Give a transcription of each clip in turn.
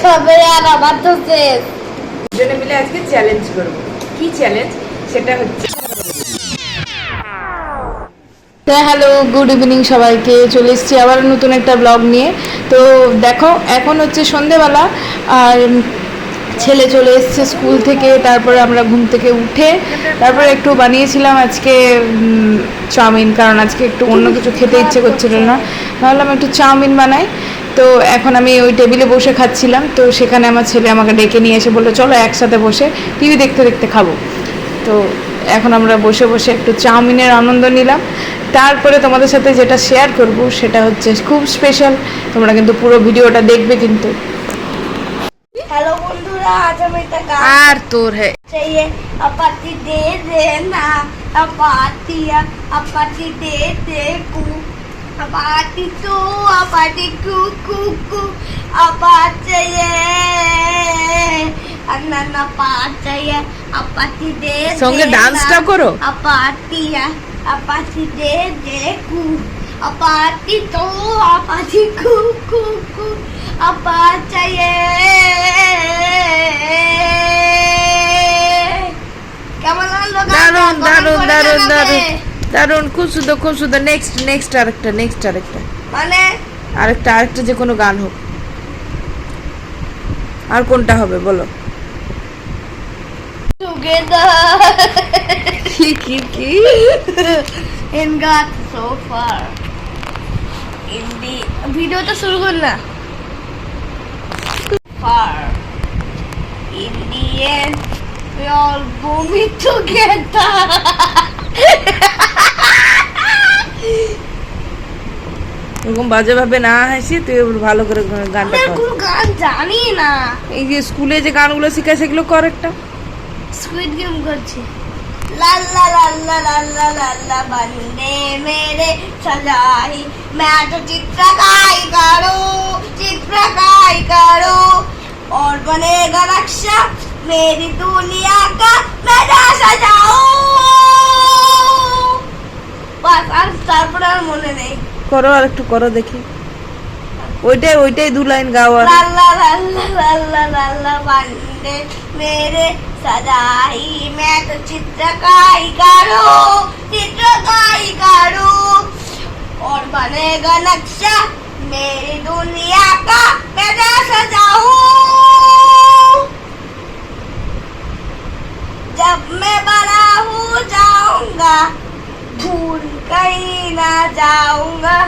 খাবে আর আমার তো শেষ। দুজনে মিলে আজকে চ্যালেঞ্জ করব। কি চ্যালেঞ্জ সেটা হচ্ছে, হ্যালো, গুড ইভিনিং সবাইকে। চলে এসেছি আবার নতুন একটা ব্লগ নিয়ে। তো দেখো, এখন হচ্ছে সন্ধেবেলা, আর ছেলে চলে এসছে স্কুল থেকে। তারপরে আমরা ঘুম থেকে উঠে তারপরে একটু বানিয়েছিলাম আজকে চাউমিন, কারণ আজকে একটু অন্য কিছু খেতে ইচ্ছে করছিল না। ভাবলাম একটু চাউমিন বানাই। তো এখন আমি ওই টেবিলে বসে খাচ্ছিলাম, তো সেখানে আমার ছেলে আমাকে ডেকে নিয়ে এসে বললো চলো একসাথে বসে টিভি দেখতে দেখতে খাবো। তো এখন আমরা বসে বসে একটু চাউমিনের আনন্দ নিলাম। তারপরে তোমাদের সাথে যেটা শেয়ার করব সেটা হচ্ছে খুব স্পেশাল, তোমরা কিন্তু পুরো ভিডিওটা দেখবে কিন্তু। হ্যালো বন্ধুরা, আজ আমি একটা গান আর তোর হ্যাঁ चाहिए अपाती दे देना अपातिया अपाती दे दे कू अपाती तो अपाती कू कू कू अपात चाहिए अन्ना पात चाहिए अपाती दे সঙ্গে ডান্সটা করো। अपातिया अपाती दे दे कू अपाती तो अपाती कू कू कू अपात चाहिए। কেমন লাগলো গানটা? দারুণ দারুণ কমেন্ট করে দারুণ জানাবে। দারুণ দারুণ, খুব সুন্দর খুব সুন্দর। নেক্সট আরেকটা মানে আরেকটা যে কোনো গান হোক। আর কোনটা হবে বলো? together কি in God so far in the ভিডিওটা শুরু কর না। far in the end we all vomit together এরকম বাজে ভাবে না হাসি, তুই ভালো করে গানটা আমি কর। কোনো গান জানি না। এই যে স্কুলে যে গানগুলো শেখায় সেগুলো কর একটা। स्क्विड गेम করছি। ला ला ला ला ला ला ला ला बंदे मेरे सजाई मैं तो चित्रकारी करूं और बनेगा नक्शा मेरी दुनिया का मैं सजाऊं। बस আর তারপর আর মনে নেই। করো আর একটু করো দেখি। ওইটাই দু লাইন গাও। আর ला ला ला ला ला ला ला बंदे मेरे सजाई मैं तो चित्रकारी करूं और बनेगा नक्शा मेरी दुनिया का मैं सजाऊं। जब मैं बड़ा हो जाऊंगा भूल कहीं ना जाऊंगा।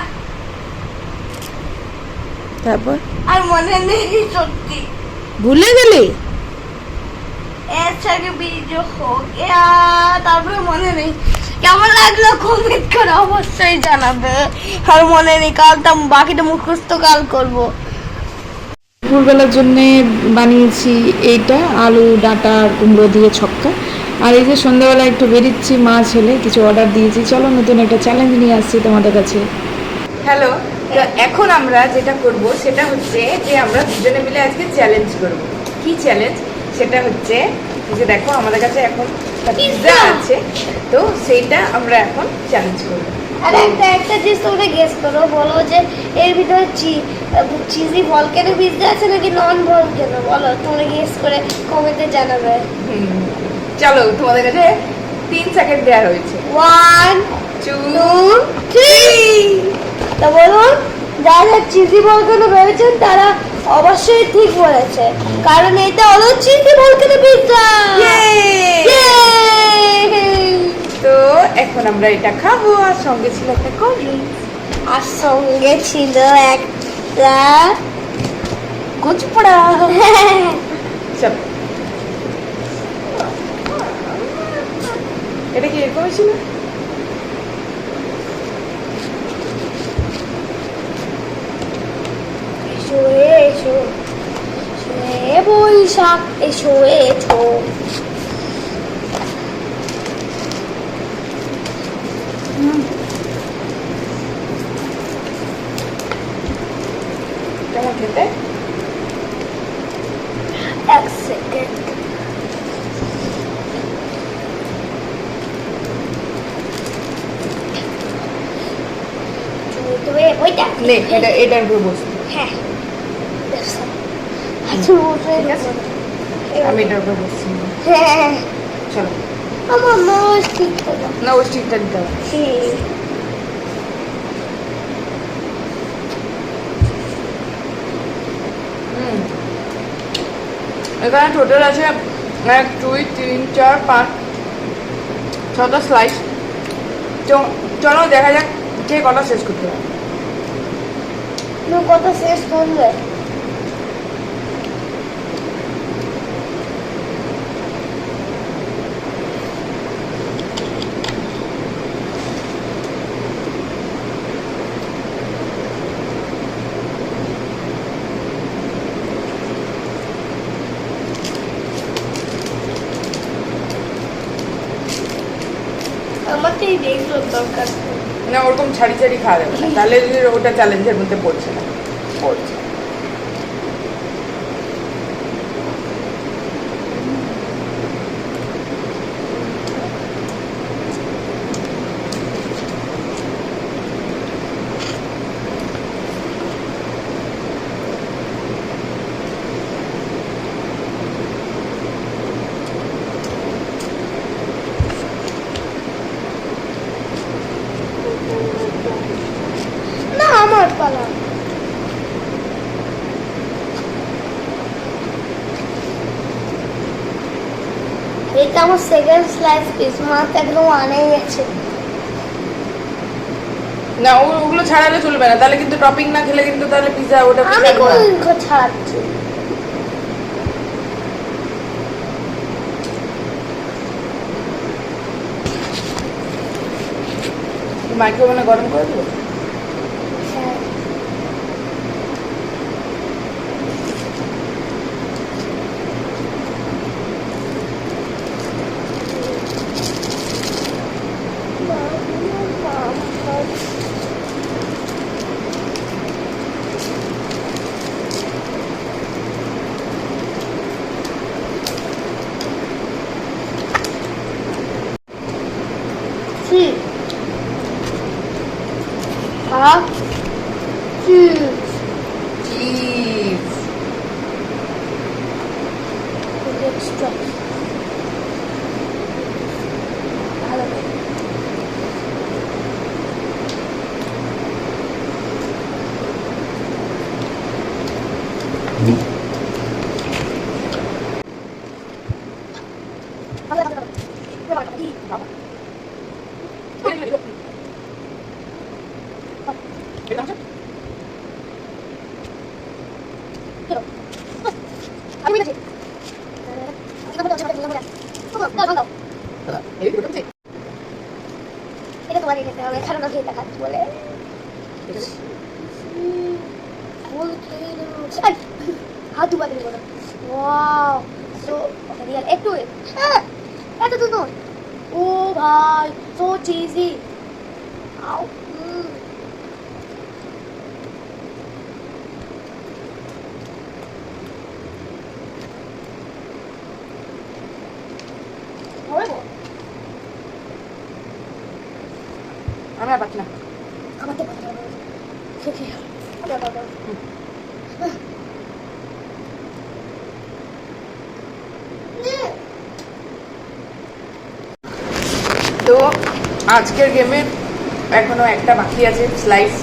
তারপর আর মনে নেই সত্যি। ভুলে গেলি? ऐसा भी जो हो गया তারপরে মনে নেই। কেমন লাগলো কমেন্ট করে অবশ্যই জানাবে। আর মনে নেই, কালটা বাকিটা মুখস্থ কাল করব। দুপুরবেলার জন্য বানিয়েছি এইটা, আলু ডাঁটা আর কুমড়ো দিয়ে ছক্কা। আর এই যে সন্ধ্যাবেলা একটু বেরিয়েছি মা ছেলে, কিছু অর্ডার দিয়েছি। চলো নতুন একটা চ্যালেঞ্জ নিয়ে আসছি তোমাদের কাছে। হ্যালো। তো এখন আমরা যেটা করব সেটা হচ্ছে যে আমরা দুজনে মিলে আজকে চ্যালেঞ্জ করব। কি চ্যালেঞ্জ সেটা হচ্ছে যে দেখো আমাদের কাছে এখন পিৎজা আছে, তো সেইটা আমরা এখন চ্যালেঞ্জ করব। আর একটা জিনিস তোমরা গেস করো, বলো যে এর ভিতরে চিজি ভলকেনো পিৎজা আছে নাকি নন ভলকেনো, বলো তোমরা গেস করে কমেন্টে জানাবে। চলো, তোমাদের কাছে 3 সেকেন্ড দেওয়া হয়েছে। 1 2 2 3 তো বলুন, যারা চিজি ভলকেনো ভেবেছেন তারা অবশ্যই ঠিক বলেছে, কারণ এটা হলো চিজি ভলকেনো পিৎজা। তো এখন আমরা এটা খাবো, আর সঙ্গে ছিল একটা কোল্ড ড্রিঙ্কস। আর সঙ্গে ছিল একটা কুচপড়া। চল, এটা কি এরকম ছিল? এসো এসো বৈশাখ এসো এসো। কেমন খেতে? এক সেকেন্ড। ওইটা নে, এটার উপর বসবি। হ্যাঁ গাছের উপরে ঠিক আছে? আমি এটার উপর বসছি। হ্যাঁ চলো। আমার মা ঠিক করো না, ওই স্টিকটা দিতে হবে। এখানে টোটাল আছে 1 2 3 4 5 6টা স্লাইস। তো চলো দেখা যাক কে কটা শেষ করতে পারে। তুমি কত শেষ করবে আমার তো এই দেখলো দরকার না, ওরকম ছাড়ি ছাড়ি খাওয়া যাবে না, তাহলে ওটা চ্যালেঞ্জের মধ্যে পড়ছে না। পড়ছে। না আমার পালা এটা আমার সেকেন্ড স্লাইস পিস মাত্র একদম আনেই গেছে না, ওগুলো ছাড়ালে চলবে না, তাহলে কিন্তু টপিং না খেলে কিন্তু তাহলে পিজা ওটা আমি কোন ছাড়াচ্ছি মাইক্রোওভেনে গরম করে দেবো। হ্যাঁ Two. Half. Two. Cheese. Extra. ভালো করে। এটা তোমাকে খেতে হবে কারণ আমি এটা খাচ্ছি বলে ফুল খেয়ে হাত দুবার দিলে বলো ওয়াও সো রিয়াল একটু এত তো নয় ও ভাই সো চিজি আউ আমি আর পাচ্ছি না। আমার তো ভালো খেতে তো আজকের গেমে এখনো একটা বাকি আছে স্লাইস।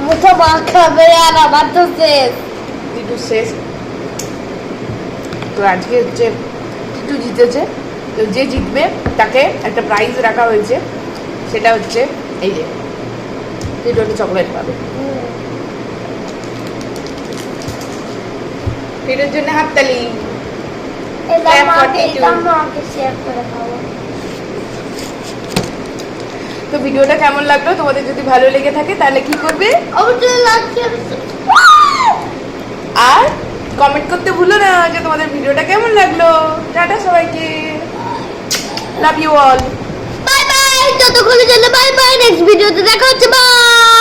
মুখে মাখাবে আর আমার তো শেষ টিটু শেষ। তো আজকে হচ্ছে টিটু জিতেছে। তো যে জিতবে তাকে একটা প্রাইজ রাখা হয়েছে, সেটা হচ্ছে এই যে টিটু একটা চকলেট পাবে। টিটুর জন্য হাততালি। এটা Clap for মাকে Titu. এটা মাকে শেয়ার করে খাবো তো ভিডিওটা কেমন লাগলো, তোমাদের যদি ভালো লেগে থাকে তাহলে কি করবে, অবশ্যই লাগছে আর কমেন্ট করতে ভুলো না যে তোমাদের ভিডিওটা কেমন লাগলো। টাটা সবাইকে, love you all. Bye bye যতক্ষণের জন্য বাই বাই নেক্সট ভিডিওতে দেখা হচ্ছে বাই